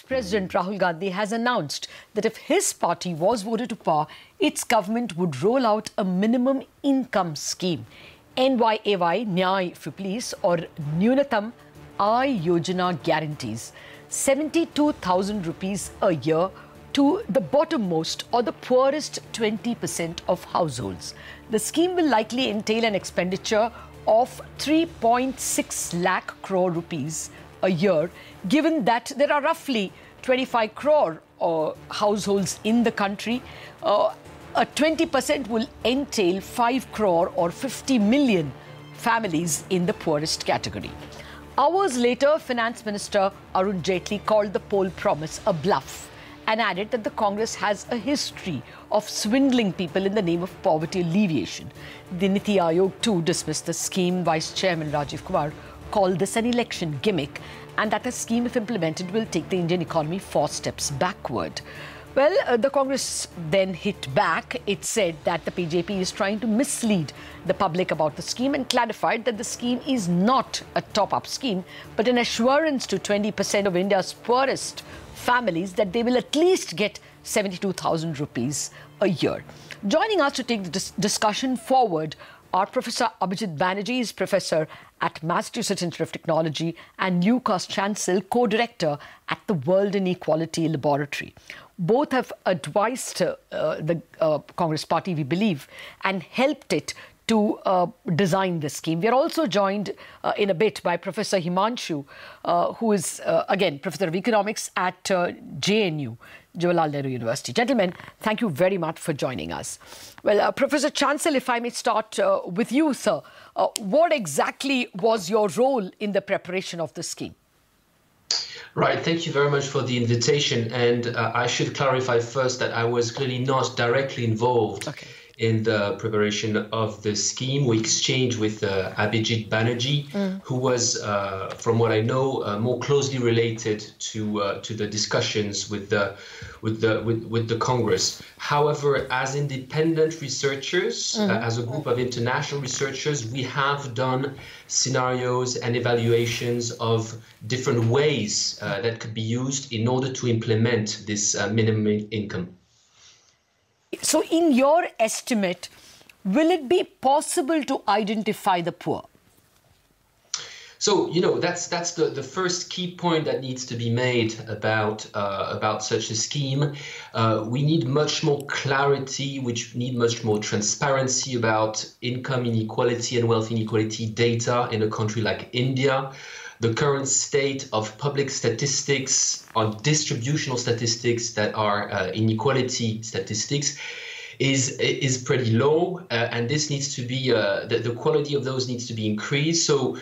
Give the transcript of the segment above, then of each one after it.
President Rahul Gandhi has announced that if his party was voted to power, its government would roll out a minimum income scheme. NYAY, NYAY for please, or Nyunatam Aay Yojana guarantees 72,000 rupees a year to the bottommost or the poorest 20% of households. The scheme will likely entail an expenditure of 3.6 lakh crore rupees a year, given that there are roughly 25 crore households in the country. A 20% will entail 5 crore or 50 million families in the poorest category. Hours later, Finance Minister Arun Jaitley called the poll promise a bluff and added that the Congress has a history of swindling people in the name of poverty alleviation. The Niti Aayog too dismissed the scheme. Vice Chairman Rajiv Kumar called this an election gimmick and that the scheme, if implemented, will take the Indian economy 4 steps backward. Well, the Congress then hit back. It said that the BJP is trying to mislead the public about the scheme and clarified that the scheme is not a top-up scheme, but an assurance to 20% of India's poorest families that they will at least get 72,000 rupees a year. Joining us to take the discussion forward are Professor Abhijit Banerjee, is Professor at Massachusetts Institute of Technology and Newcastle Chancellor, co-director at the World Inequality Laboratory. Both have advised the Congress party, we believe, and helped it to design this scheme. We are also joined in a bit by Professor Himanshu, who is, again, Professor of Economics at JNU, Jawaharlal Nehru University. Gentlemen, thank you very much for joining us. Well, Professor Chancellor, if I may start with you, sir. What exactly was your role in the preparation of the scheme? Right, thank you very much for the invitation. And I should clarify first that I was clearly not directly involved in the preparation of the scheme. We exchanged with Abhijit Banerjee, who was, from what I know, more closely related to the discussions with the Congress. However, as independent researchers, as a group of international researchers, we have done scenarios and evaluations of different ways that could be used in order to implement this minimum income. So in your estimate, will it be possible to identify the poor? So, you know, that's the first key point that needs to be made about such a scheme. We need much more clarity, which need much more transparency about income inequality and wealth inequality data in a country like India. The current state of public statistics on distributional statistics that are inequality statistics is pretty low, and this needs to be the quality of those needs to be increased. So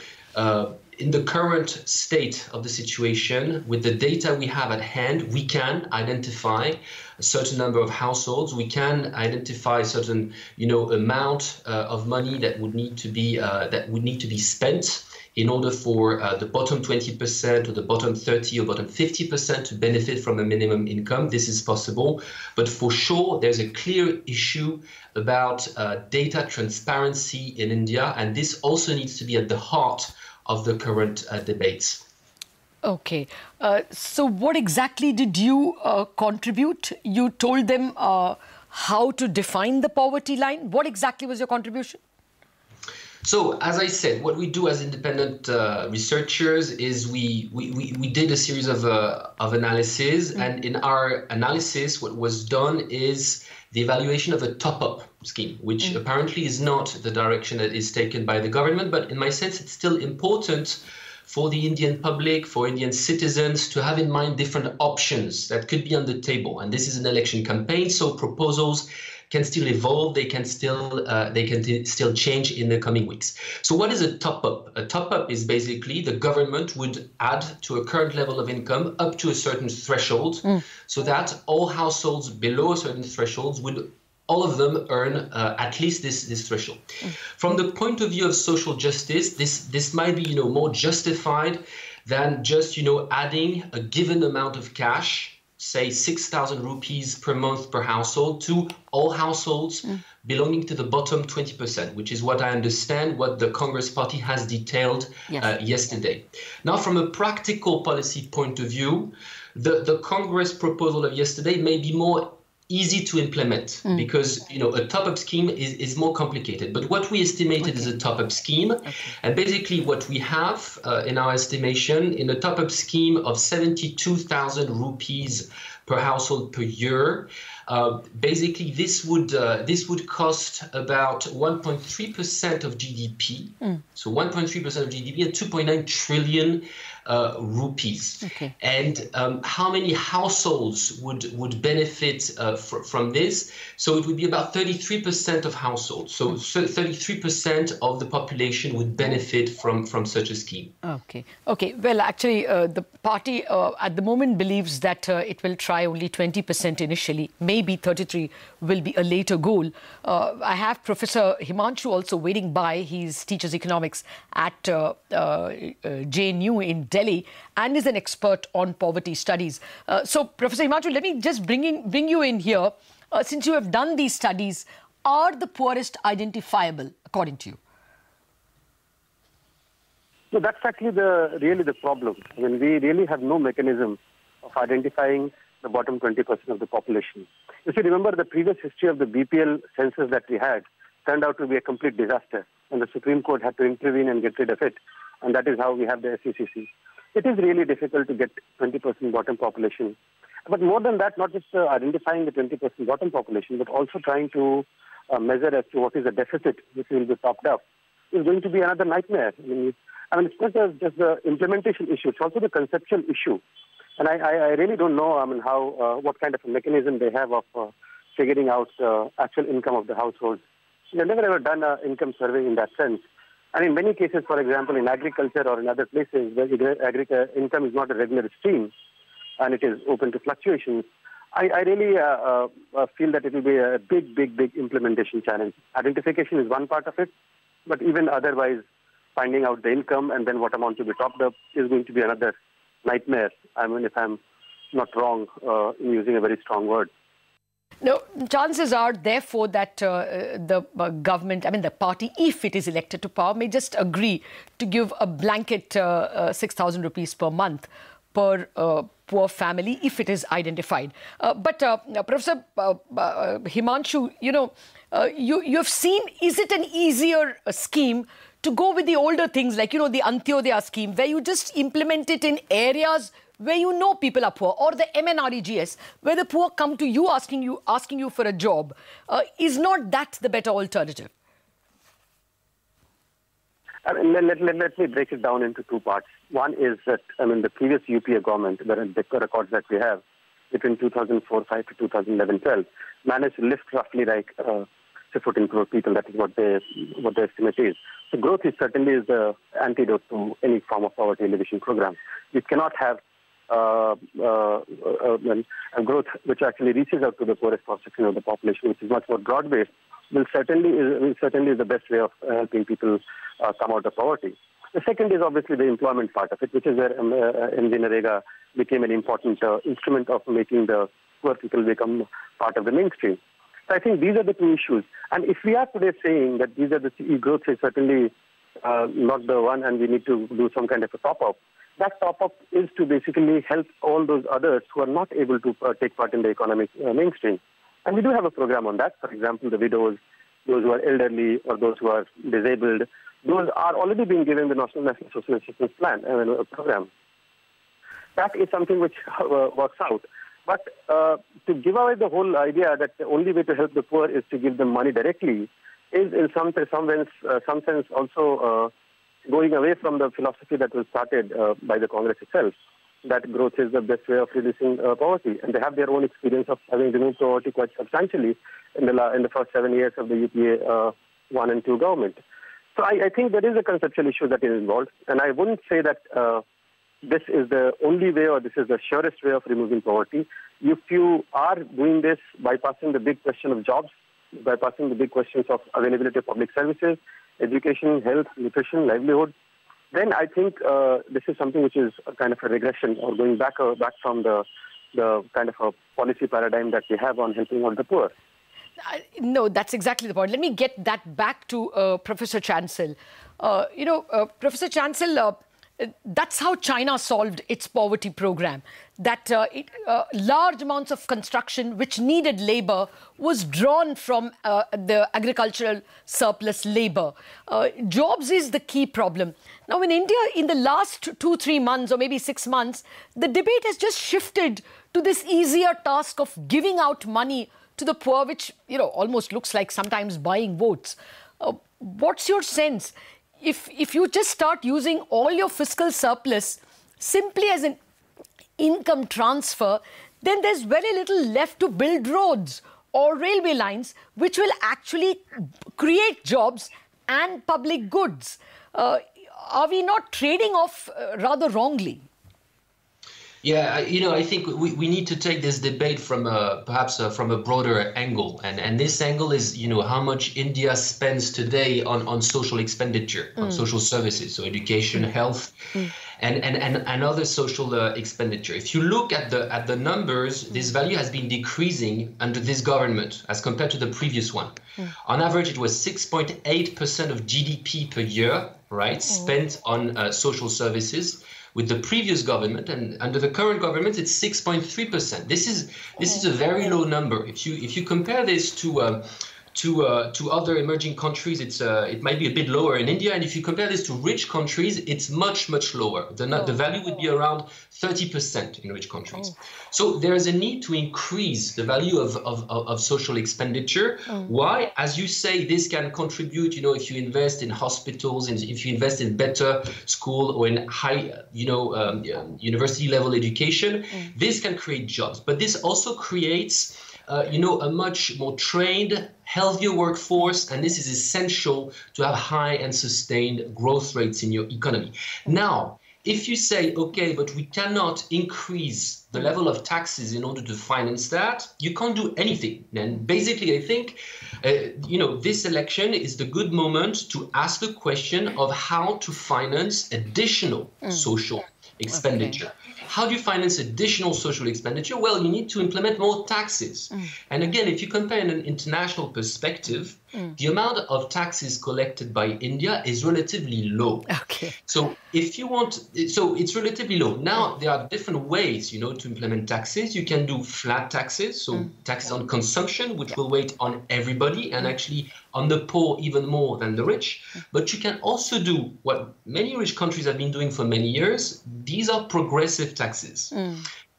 in the current state of the situation, with the data we have at hand, we can identify a certain number of households. We can identify a certain, amount of money that would need to be spent in order for the bottom 20% or the bottom 30 or bottom 50% to benefit from a minimum income. This is possible, but for sure there's a clear issue about data transparency in India, and this also needs to be at the heart of the current debates. Okay, so what exactly did you contribute? You told them how to define the poverty line. What exactly was your contribution? So, as I said, what we do as independent researchers is we did a series of analysis, and in our analysis, what was done is the evaluation of a top-up scheme, which apparently is not the direction that is taken by the government, but in my sense, it's still important for the Indian public, for Indian citizens, to have in mind different options that could be on the table. And this is an election campaign, so proposals can still evolve, they can still change in the coming weeks. So what is a top-up? A top-up is basically the government would add to a current level of income up to a certain threshold, so that all households below a certain threshold would all of them earn at least this threshold. From the point of view of social justice, this might be more justified than just adding a given amount of cash, say 6,000 rupees per month per household, to all households belonging to the bottom 20%, which is what I understand what the Congress party has detailed yesterday. Now, from a practical policy point of view, the Congress proposal of yesterday may be more easy to implement because a top-up scheme is more complicated. But what we estimated is a top-up scheme, and basically what we have in our estimation in a top-up scheme of 72,000 rupees per household per year. Basically, this would cost about 1.3% of GDP. So 1.3% of GDP and 2.9 trillion rupees. Okay. And how many households would benefit from this? So it would be about 33% of households. So 33% of the population would benefit from such a scheme. Okay. Okay. Well, actually, the party at the moment believes that it will try only 20% initially. Maybe 33 will be a later goal. I have Professor Himanshu also waiting by. He teaches economics at JNU in Delhi and is an expert on poverty studies. So, Professor Himanshu, let me just bring you in here. Since you have done these studies, are the poorest identifiable, according to you? So that's actually really the problem. I mean, we really have no mechanism of identifying the bottom 20% of the population. If you remember, the previous history of the BPL census that we had turned out to be a complete disaster, and the Supreme Court had to intervene and get rid of it, and that is how we have the SECC. It is really difficult to get 20% bottom population. But more than that, not just identifying the 20% bottom population, but also trying to measure as to what is the deficit which will be topped up is going to be another nightmare. I mean, it's not just the implementation issue, it's also the conceptual issue. And I really don't know, how what kind of a mechanism they have of figuring out actual income of the households. They've never ever done an income survey in that sense. And in many cases, for example, in agriculture or in other places where income is not a regular stream and it is open to fluctuations, I really feel that it will be a big implementation challenge. Identification is one part of it, but even otherwise, finding out the income and then what amount to be topped up is going to be another nightmare. I mean, if I'm not wrong in using a very strong word. No, chances are, therefore, that the government, the party, if it is elected to power, may just agree to give a blanket 6,000 rupees per month per poor family if it is identified. But Professor Himanshu, you have seen, is it an easier scheme to go with the older things like, the Antyodaya scheme, where you just implement it in areas where people are poor, or the MNREGS, where the poor come to you asking you for a job? Is not that the better alternative? Let me break it down into two parts. One is that, the previous UPA government, the records that we have between 2004-5 to 2011-12, managed to lift roughly 14 crore people. That is what the estimate is. So growth is certainly the antidote to any form of poverty alleviation program. You cannot have a growth which actually reaches out to the poorest section of the population, which is much more broad-based, will certainly is the best way of helping people come out of poverty. The second is obviously the employment part of it, which is where NYAY became an important instrument of making the poor people become part of the mainstream. So I think these are the two issues. And if we are today saying that these are the growth is certainly not the one and we need to do some kind of a top-up, that top-up is to basically help all those others who are not able to take part in the economic mainstream. And we do have a program on that. For example, the widows, those who are elderly or those who are disabled, those are already being given the National Social Assistance Plan, program. That is something which works out. But to give away the whole idea that the only way to help the poor is to give them money directly is in some sense also going away from the philosophy that was started by the Congress itself, that growth is the best way of reducing poverty. And they have their own experience of having removed poverty quite substantially in the first 7 years of the UPA 1 and 2 government. So I think there is a conceptual issue that is involved. And I wouldn't say that this is the only way or this is the surest way of removing poverty. If you are doing this bypassing the big question of jobs, bypassing the big questions of availability of public services, education, health, nutrition, livelihood, then I think this is something which is a kind of a regression or going back from the kind of a policy paradigm that we have on helping all the poor. No, that's exactly the point. Let me get that back to Professor Chansel. Professor Chansel, that's how China solved its poverty program. That large amounts of construction which needed labor was drawn from the agricultural surplus labor. Jobs is the key problem. Now, in India, in the last 2-3 months or maybe 6 months, the debate has just shifted to this easier task of giving out money to the poor, which, almost looks like sometimes buying votes. What's your sense? If you just start using all your fiscal surplus simply as an income transfer, then there's very little left to build roads or railway lines, which will actually create jobs and public goods. Are we not trading off rather wrongly? Yeah, I think we need to take this debate from perhaps from a broader angle. And this angle is, how much India spends today on social expenditure, on social services, so education, health, and other social expenditure. If you look at the numbers, this value has been decreasing under this government as compared to the previous one. On average, it was 6.8% of GDP per year, right, spent on social services. With the previous government, and under the current government, it's 6.3%. This is a very low number. If you compare this to other emerging countries, it might be a bit lower in India, and if you compare this to rich countries, it's much lower. The value would be around 30% in rich countries. So there is a need to increase the value of social expenditure. Why? As you say, this can contribute. If you invest in hospitals, and if you invest in better school or in high, university level education, this can create jobs. But this also creates a much more trained, healthier workforce, and this is essential to have high and sustained growth rates in your economy. Now, if you say, okay, but we cannot increase the level of taxes in order to finance that, you can't do anything. And basically, I think, this election is the good moment to ask the question of how to finance additional social expenditure. Okay. How do you finance additional social expenditure? Well, you need to implement more taxes. And again, if you compare in an international perspective, the amount of taxes collected by India is relatively low. Okay. So if you want, so it's relatively low. Now, there are different ways, to implement taxes. You can do flat taxes, so taxes on consumption, which will weigh on everybody and actually on the poor even more than the rich. But you can also do what many rich countries have been doing for many years. These are progressive taxes.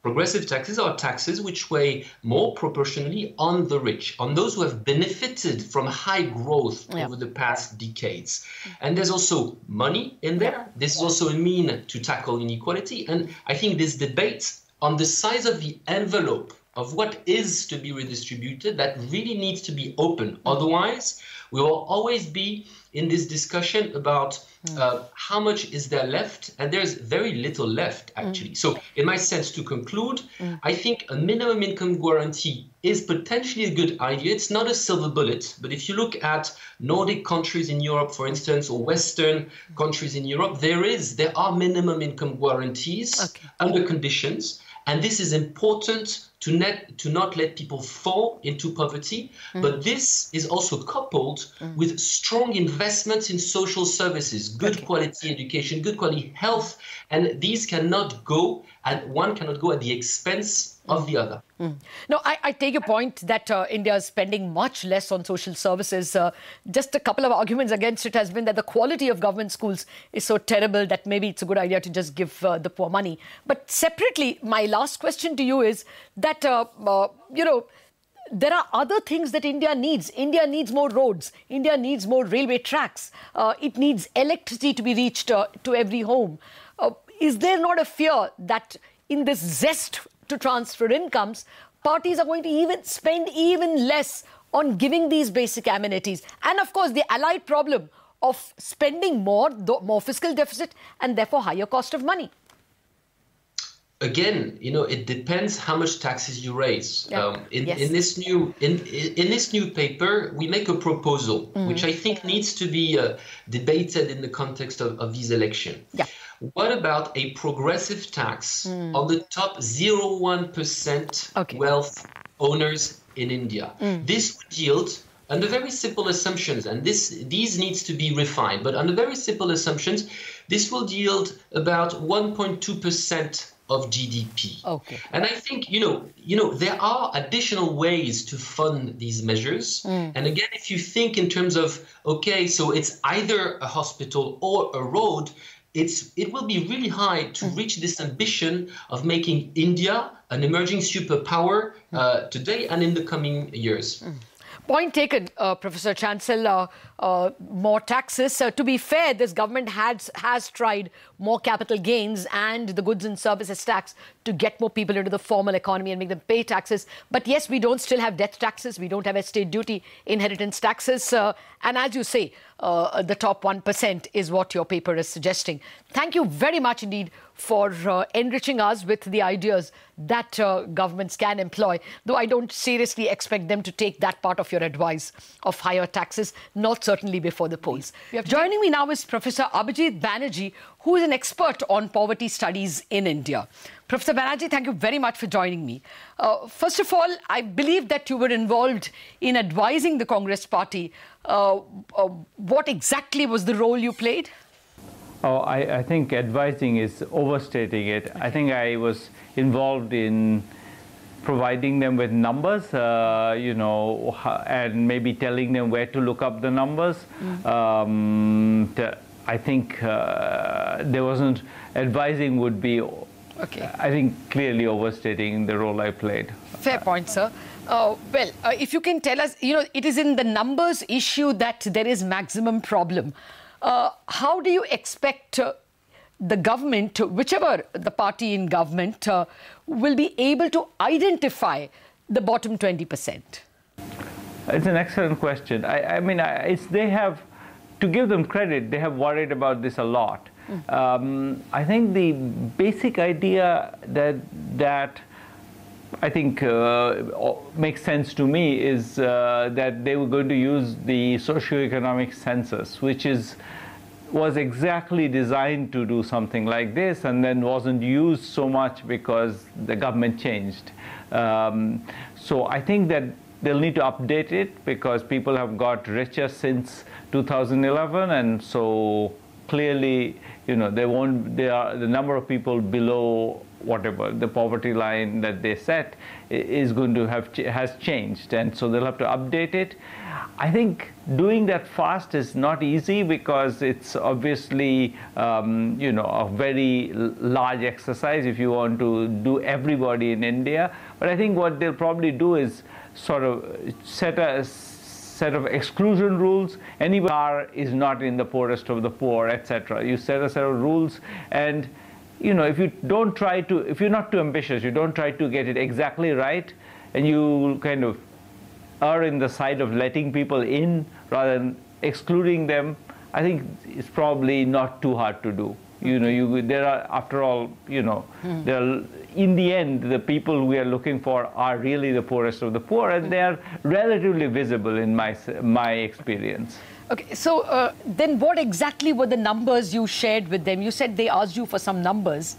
Progressive taxes are taxes which weigh more proportionally on the rich, on those who have benefited from high growth over the past decades. And there's also money in there. This is also a mean to tackle inequality. And I think this debate on the size of the envelope of what is to be redistributed, that really needs to be open. Otherwise, we will always be in this discussion about how much is there left, and there's very little left, actually. So in my sense, to conclude, I think a minimum income guarantee is potentially a good idea. It's not a silver bullet, but if you look at Nordic countries in Europe, for instance, or Western countries in Europe, there are minimum income guarantees under conditions. And this is important to not let people fall into poverty. But this is also coupled with strong investments in social services, good quality education, good quality health. And these cannot go, and one cannot go at the expense of the other. No, I take your point that India is spending much less on social services. Just a couple of arguments against it has been that the quality of government schools is so terrible that maybe it's a good idea to just give the poor money. But separately, my last question to you is that, there are other things that India needs. India needs more roads. India needs more railway tracks. It needs electricity to be reached to every home. Is there not a fear that in this zest to transfer incomes, parties are going to spend even less on giving these basic amenities? And of course, the allied problem of spending more fiscal deficit and therefore higher cost of money. Again, it depends how much taxes you raise. In this new paper, we make a proposal, which I think needs to be debated in the context of this election. What about a progressive tax on the top 0.1% wealth owners in India? This would yield under very simple assumptions, and these needs to be refined, but under very simple assumptions, this will yield about 1.2% of GDP. Okay. And I think, there are additional ways to fund these measures. And again, if you think in terms of, okay, so it's either a hospital or a road, it will be really high to reach this ambition of making India an emerging superpower today and in the coming years. Point taken, Professor Chancellor. More taxes. To be fair, this government has tried more capital gains and the goods and services tax to get more people into the formal economy and make them pay taxes. But yes, we don't still have death taxes. We don't have estate duty, inheritance taxes. And as you say, the top 1% is what your paper is suggesting. Thank you very much indeed for enriching us with the ideas that governments can employ, though I don't seriously expect them to take that part of your advice of higher taxes, not certainly before the polls. Joining me now is Professor Abhijit Banerjee, who is an expert on poverty studies in India. Professor Banerjee, thank you very much for joining me. First of all, I believe that you were involved in advising the Congress party. What exactly was the role you played? Oh, I think advising is overstating it. Okay. I think I was involved in providing them with numbers, and maybe telling them where to look up the numbers. I think there wasn't, advising would be, I think, clearly overstating the role I played. Fair point, sir. If you can tell us, it is in the numbers issue that there is maximum problem. How do you expect the government, whichever the party in government, will be able to identify the bottom 20%? It's an excellent question. They have, to give them credit, they have worried about this a lot. I think the basic idea that I think makes sense to me is that they were going to use the socioeconomic census, which was exactly designed to do something like this, and then wasn't used so much because the government changed. So I think that they'll need to update it because people have got richer since 2011, and so clearly, the number of people below whatever the poverty line that they set is going to has changed, and so they'll have to update it. I think doing that fast is not easy because it's obviously a very large exercise if you want to do everybody in India. But I think what they'll probably do is sort of set a set of exclusion rules. Anybody is not in the poorest of the poor, etc. You set a set of rules, and if you don't try to, if you're not too ambitious, you don't try to get it exactly right, and you kind of are in the side of letting people in rather than excluding them, I think it's probably not too hard to do. There are, after all, there are, in the end, the people we are looking for are really the poorest of the poor, and they are relatively visible in my experience. Okay, so then what exactly were the numbers you shared with them? You said they asked you for some numbers.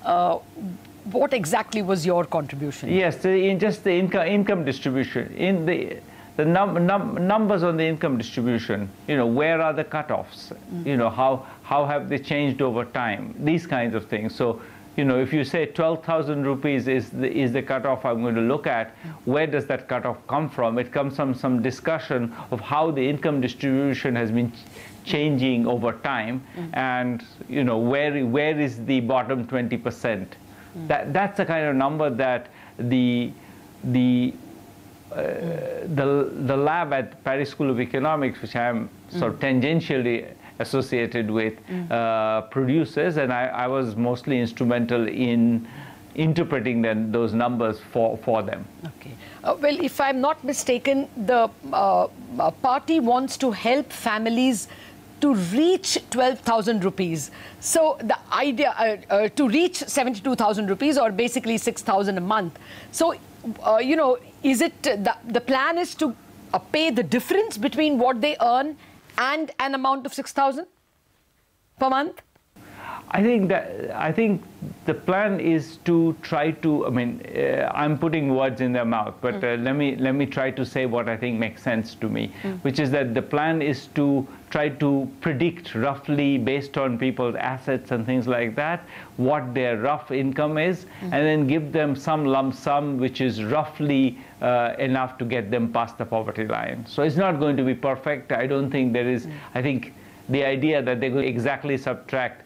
What exactly was your contribution? Yes, in just the income distribution, in the numbers on the income distribution. Where are the cutoffs? How have they changed over time? These kinds of things. So, if you say 12,000 rupees is the cutoff I'm going to look at, where does that cutoff come from? It comes from some discussion of how the income distribution has been changing over time, and where is the bottom 20%? That's the kind of number that the lab at Paris School of Economics, which I am sort of tangentially associated with, produces, and I was mostly instrumental in interpreting those numbers for them. Okay. Well, if I'm not mistaken, the party wants to help families to reach 12,000 rupees. So the idea to reach 72,000 rupees, or basically 6,000 a month. So, is it the plan is to pay the difference between what they earn and an amount of 6,000 per month? I think the plan is to try to, I mean, I'm putting words in their mouth, but let me try to say what I think makes sense to me, which is that the plan is to try to predict roughly, based on people's assets and things like that, what their rough income is, and then give them some lump sum which is roughly enough to get them past the poverty line. So it's not going to be perfect. I don't think there is, I think the idea that they're going to exactly subtract,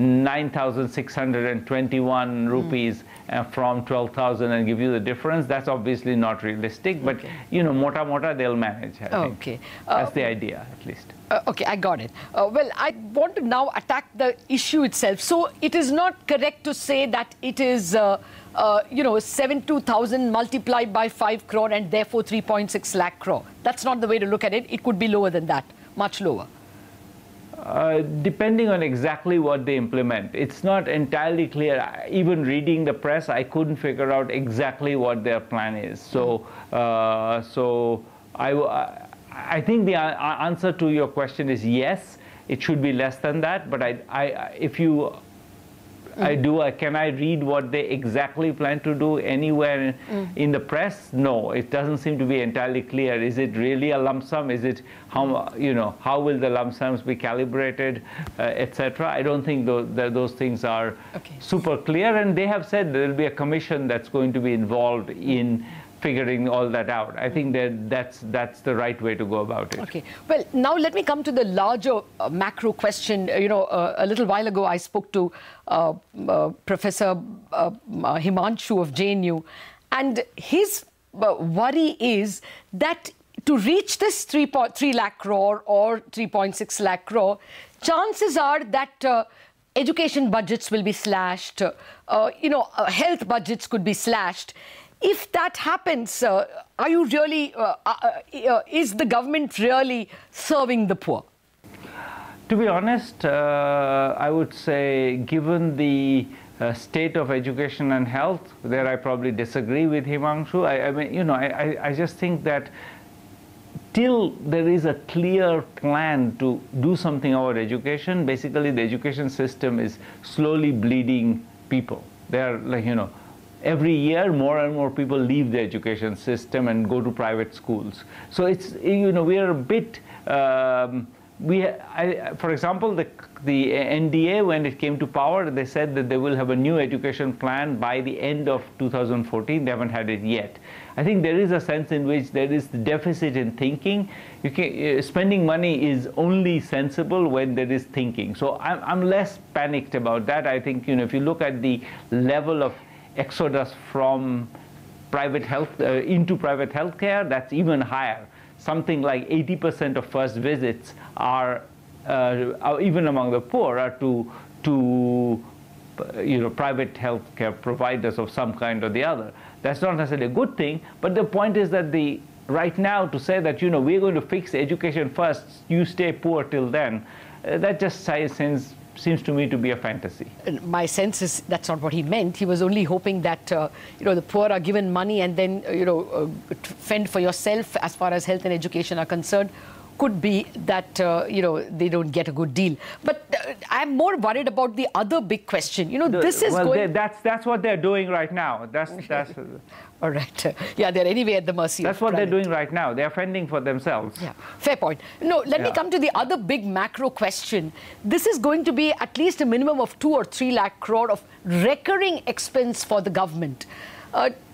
9,621 rupees from 12,000 and give you the difference, that's obviously not realistic. But, mota mota, they'll manage, I think. Okay. That's the idea, at least. Okay, I got it. Well, I want to now attack the issue itself. So it is not correct to say that it is, 72,000 multiplied by 5 crore and therefore 3.6 lakh crore. That's not the way to look at it. It could be lower than that, much lower. Depending on exactly what they implement. It's not entirely clear. Even reading the press, I couldn't figure out exactly what their plan is. So, I think the answer to your question is yes, it should be less than that. But can I read what they exactly plan to do anywhere in the press? No, it doesn't seem to be entirely clear. Is it really a lump sum? Is it how will the lump sums be calibrated, etc.? I don't think those things are super clear. And they have said there will be a commission that's going to be involved in figuring all that out. I think that's the right way to go about it. Okay. Well, now let me come to the larger macro question. A little while ago, I spoke to Professor Himanshu of JNU, and his worry is that to reach this 3 lakh crore or 3.6 lakh crore, chances are that education budgets will be slashed, health budgets could be slashed. If that happens, are you really, is the government really serving the poor? To be honest, I would say, given the state of education and health, there I probably disagree with Himanshu. I just think that till there is a clear plan to do something about education, basically the education system is slowly bleeding people. They're every year, more and more people leave the education system and go to private schools. So it's, we are a bit, for example, the NDA, when it came to power, they said that they will have a new education plan by the end of 2014. They haven't had it yet. I think there is a sense in which there is the deficit in thinking. Spending money is only sensible when there is thinking. So I'm less panicked about that. I think, if you look at the level of exodus from private health into private healthcare, that's even higher. Something like 80% of first visits are, even among the poor, are to private healthcare providers of some kind or the other. That's not necessarily a good thing, but the point is that right now to say that we're going to fix education first, you stay poor till then, that just seems to me to be a fantasy. My sense is that's not what he meant. He was only hoping that the poor are given money and then fend for yourself as far as health and education are concerned. Could be that they don't get a good deal. But I'm more worried about the other big question. That's what they're doing right now. That's all right. Yeah, they're anyway at the mercy. That's what they're doing right now. They're fending for themselves. Yeah, fair point. No, let me come to the other big macro question. This is going to be at least a minimum of 2 or 3 lakh crore of recurring expense for the government.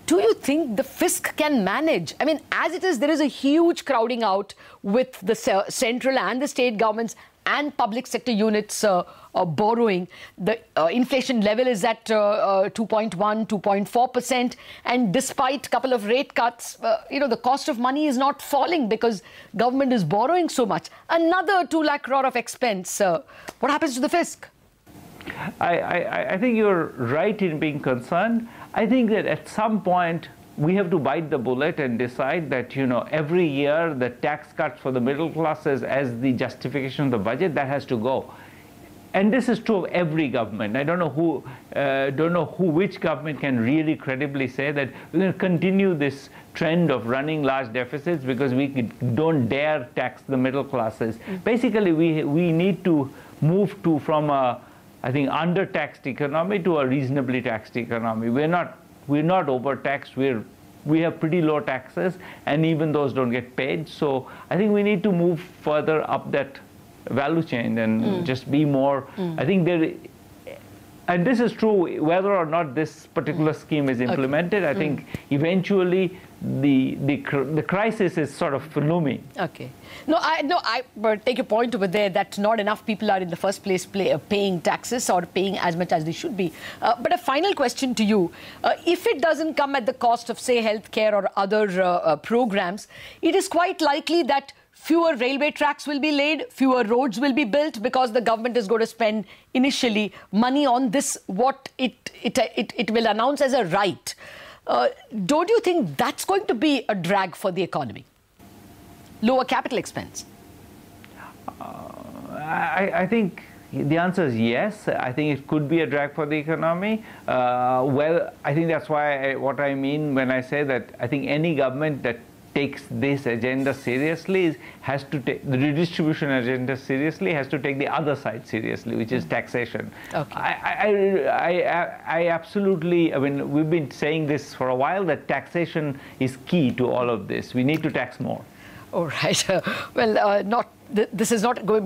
Do you think the fisc can manage? I mean, as it is, there is a huge crowding out with the central and the state governments and public sector units borrowing. The inflation level is at 2.1, 2.4%. And despite a couple of rate cuts, the cost of money is not falling because government is borrowing so much. Another 2 lakh crore of expense. What happens to the fisc? I think you're right in being concerned. I think that at some point we have to bite the bullet and decide that, every year the tax cuts for the middle classes as the justification of the budget, that has to go. And this is true of every government. I don't know which government can really credibly say that we're going to continue this trend of running large deficits because we don't dare tax the middle classes. Basically, we need to move from a I think, under-taxed economy to a reasonably taxed economy. We're not overtaxed. We have pretty low taxes, and even those don't get paid. So I think we need to move further up that value chain and just be more. I think and this is true whether or not this particular scheme is implemented. I think eventually the crisis is sort of looming. Okay. I take your point over there that not enough people are in the first place paying taxes or paying as much as they should be. But a final question to you. If it doesn't come at the cost of, say, healthcare or other programs, it is quite likely that fewer railway tracks will be laid, fewer roads will be built, because the government is going to spend initially money on this, what it will announce as a right. Don't you think that's going to be a drag for the economy? Lower capital expense? I think the answer is yes. I think it could be a drag for the economy. Well, I think that's why what I mean when I say that I think any government that takes this agenda seriously has to take the redistribution agenda seriously, has to take the other side seriously, which is taxation. Okay. I absolutely, I mean, we've been saying this for a while, that taxation is key to all of this. We need to tax more. All right. This is not going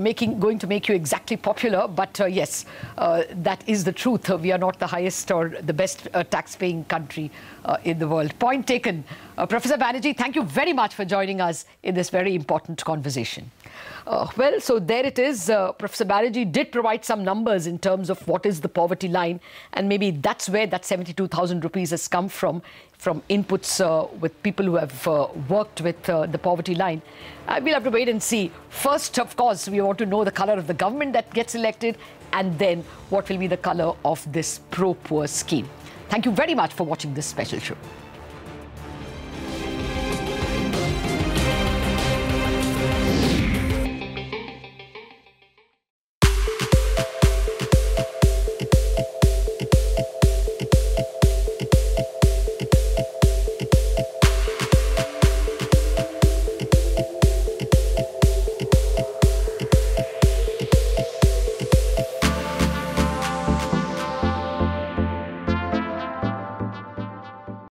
to make you exactly popular, but yes, that is the truth. We are not the highest or the best tax-paying country in the world. Point taken. Professor Banerjee, thank you very much for joining us in this very important conversation. Well, so there it is. Professor Banerjee did provide some numbers in terms of what is the poverty line, and maybe that's where that 72,000 rupees has come from inputs with people who have worked with the poverty line. We'll have to wait and see. First, of course, we want to know the colour of the government that gets elected, and then what will be the colour of this pro-poor scheme. Thank you very much for watching this special show.